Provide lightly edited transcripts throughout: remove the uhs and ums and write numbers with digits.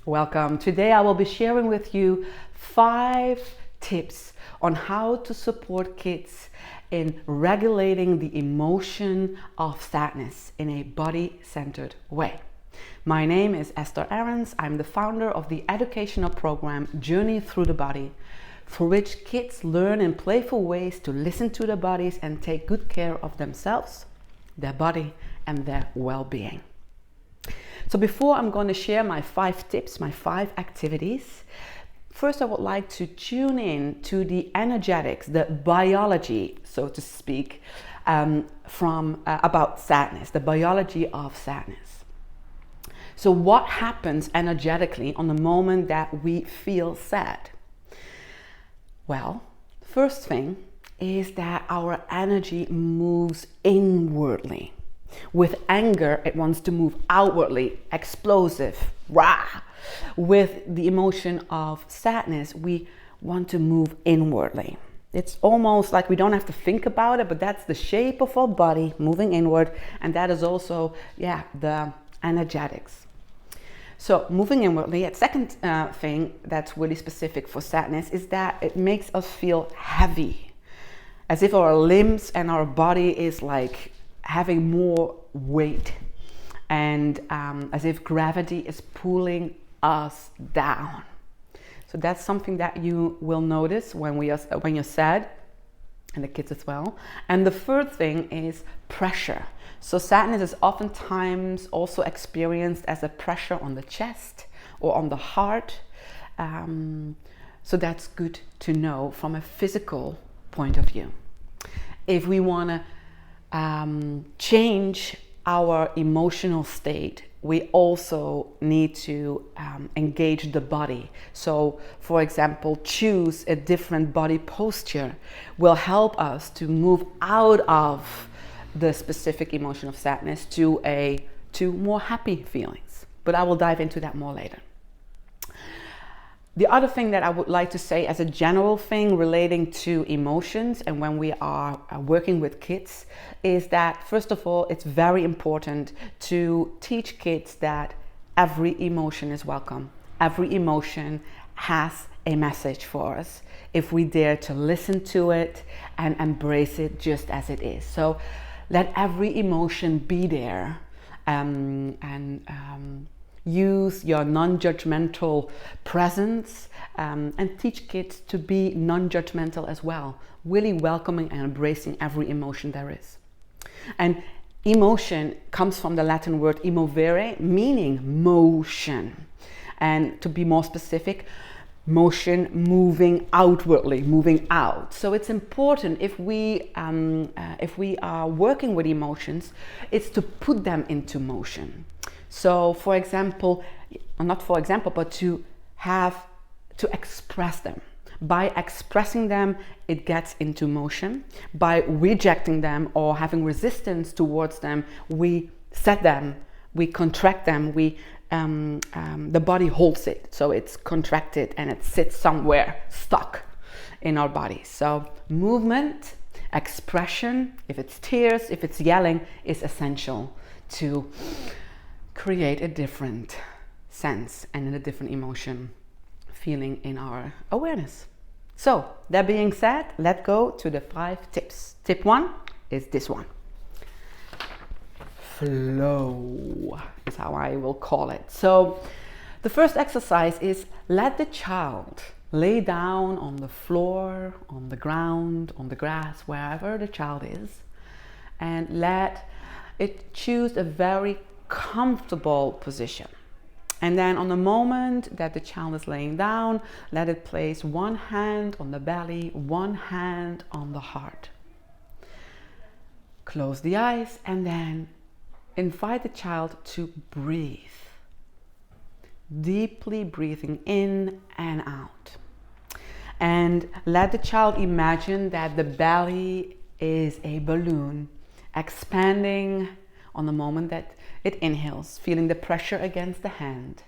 Welcome. Today I will be sharing with you 5 tips on how to support kids in regulating the emotion of sadness in a body-centered way. My name is Esther Ahrens. I'm the founder of the educational program Journey Through the Body, for which kids learn in playful ways to listen to their bodies and take good care of themselves, their body, and their well-being. So before I'm going to share my 5 tips, my 5 activities, first I would like to tune in to the energetics, the biology, so to speak, about sadness, the biology of sadness. So what happens energetically on the moment that we feel sad? Well, first thing is that our energy moves inwardly. With anger, it wants to move outwardly, explosive, rah. With the emotion of sadness, we want to move inwardly. It's almost like we don't have to think about it, but that's the shape of our body moving inward, and that is also, the energetics. So moving inwardly, a second thing that's really specific for sadness is that it makes us feel heavy, as if our limbs and our body is like having more weight, and as if gravity is pulling us down. So that's something that you will notice when you're sad, and the kids as well. And the third thing is pressure. So sadness is oftentimes also experienced as a pressure on the chest or on the heart. So that's good to know from a physical point of view. If we want to change our emotional state, we also need to engage the body. So, for example, choose a different body posture will help us to move out of the specific emotion of sadness to more happy feelings. But I will dive into that more later. The other thing that I would like to say as a general thing relating to emotions and when we are working with kids is that, first of all, it's very important to teach kids that every emotion is welcome. Every emotion has a message for us if we dare to listen to it and embrace it just as it is. So let every emotion be there, use your non-judgmental presence and teach kids to be non-judgmental as well, really welcoming and embracing every emotion there is. And emotion comes from the Latin word emovere, meaning motion. And to be more specific, motion moving outwardly, moving out. So it's important if we are working with emotions, it's to put them into motion. So, but to express them. By expressing them, it gets into motion. By rejecting them or having resistance towards them, we set them, we contract them, the body holds it. So it's contracted and it sits somewhere stuck in our body. So movement, expression, if it's tears, if it's yelling, is essential to create a different sense and a different emotion feeling in our awareness. So that being said, let's go to the 5 tips. Tip 1 is this one. Flow is how I will call it. So the first exercise is let the child lay down on the floor, on the ground, on the grass, wherever the child is, and let it choose a very comfortable position. And then on the moment that the child is laying down, let it place one hand on the belly, one hand on the heart. Close the eyes and then invite the child to breathe. Deeply breathing in and out. And let the child imagine that the belly is a balloon expanding on the moment that it inhales, feeling the pressure against the hand,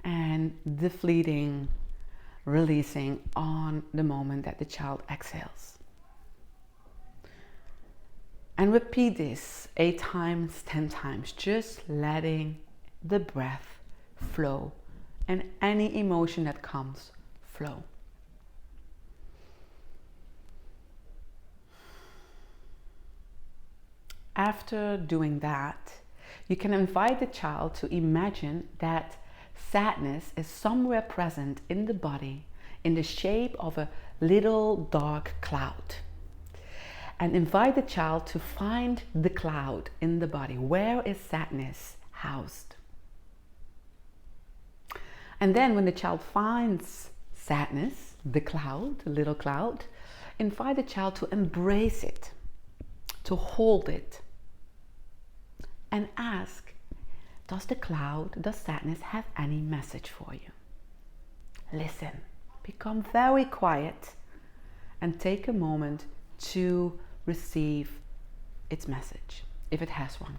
and deflating, releasing on the moment that the child exhales. And repeat this 8 times, 10 times, just letting the breath flow and any emotion that comes, flow. After doing that, you can invite the child to imagine that sadness is somewhere present in the body in the shape of a little dark cloud. And invite the child to find the cloud in the body. Where is sadness housed? And then when the child finds sadness, the cloud, the little cloud, invite the child to embrace it, to hold it, and ask, does sadness have any message for you? Listen, become very quiet and take a moment to receive its message, if it has one.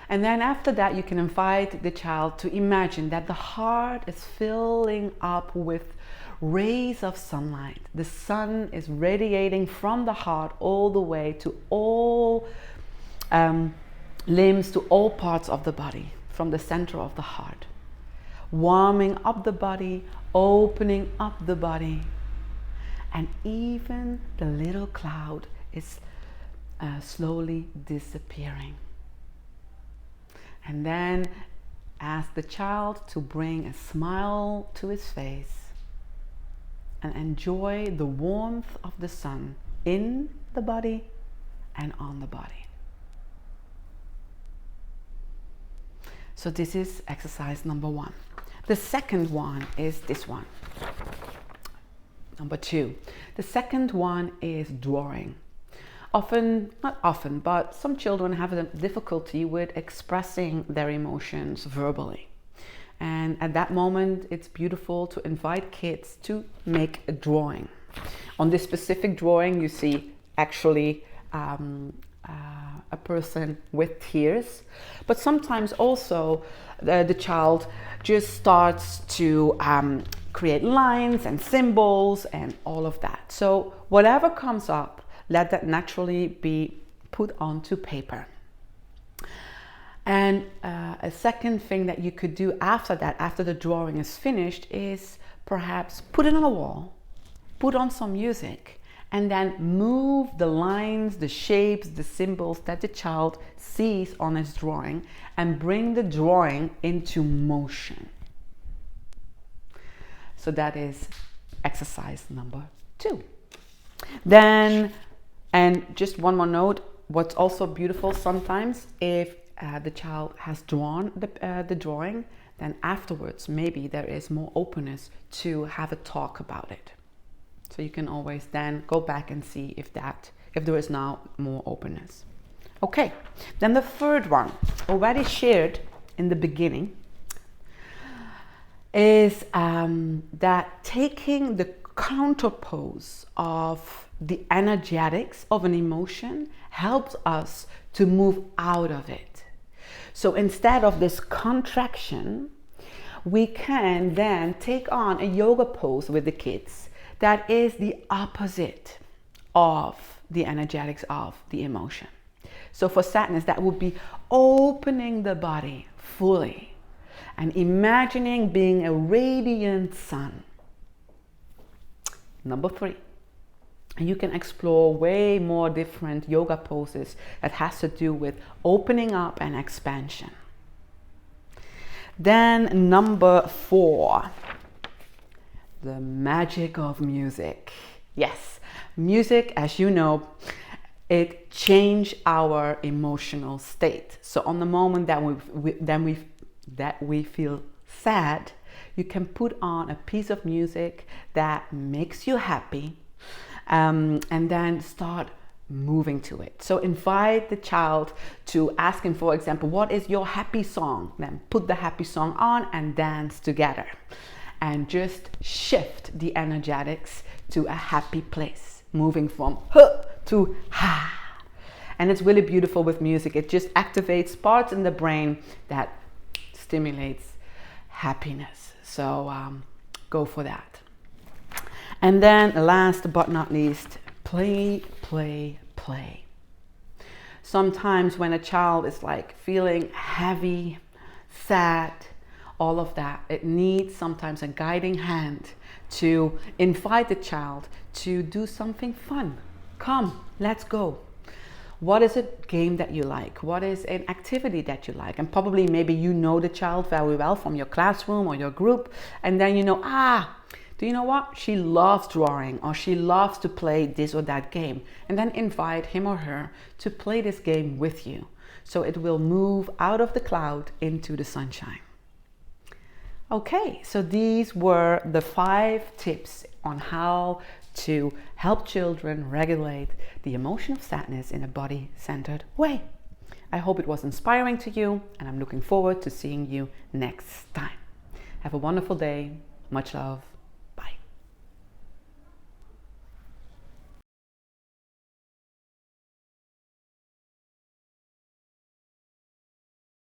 And then after that, you can invite the child to imagine that the heart is filling up with rays of sunlight. The sun is radiating from the heart all the way to all limbs, to all parts of the body, from the center of the heart, warming up the body, opening up the body, and even the little cloud is slowly disappearing. And then ask the child to bring a smile to his face and enjoy the warmth of the sun in the body and on the body. So this is exercise number 1. The second one is this one. Number 2. The second one is drawing. Not often, but some children have a difficulty with expressing their emotions verbally. And at that moment, it's beautiful to invite kids to make a drawing. On this specific drawing, you see actually a person with tears, but sometimes also the child just starts to create lines and symbols and all of that. So whatever comes up, let that naturally be put onto paper. And a second thing that you could do after that, after the drawing is finished, is perhaps put it on a wall, put on some music, and then move the lines, the shapes, the symbols that the child sees on his drawing and bring the drawing into motion. So that is exercise number 2. Then, and just one more note, what's also beautiful sometimes, if the child has drawn the drawing, then afterwards maybe there is more openness to have a talk about it. So you can always then go back and see if there is now more openness. Okay, then the third one, already shared in the beginning, is that taking the counterpose of the energetics of an emotion helps us to move out of it. So instead of this contraction, we can then take on a yoga pose with the kids that is the opposite of the energetics of the emotion. So for sadness, that would be opening the body fully and imagining being a radiant sun. Number 3. You can explore way more different yoga poses that has to do with opening up and expansion. Then number 4, the magic of music. Yes, music, as you know, it changes our emotional state. So on the moment that we feel sad, you can put on a piece of music that makes you happy, and then start moving to it. So invite the child to ask him, for example, what is your happy song? Then put the happy song on and dance together. And just shift the energetics to a happy place, moving from huh to ha. And it's really beautiful with music. It just activates parts in the brain that stimulates happiness. So go for that. And then last but not least, play, play, play. Sometimes when a child is like feeling heavy, sad, all of that. It needs sometimes a guiding hand to invite the child to do something fun. Come, let's go. What is a game that you like? What is an activity that you like? And probably maybe you know the child very well from your classroom or your group, and then you know, do you know what? She loves drawing, or she loves to play this or that game. And then invite him or her to play this game with you. So it will move out of the cloud into the sunshine. Okay, so these were the 5 tips on how to help children regulate the emotion of sadness in a body-centered way. I hope it was inspiring to you, and I'm looking forward to seeing you next time. Have a wonderful day. Much love.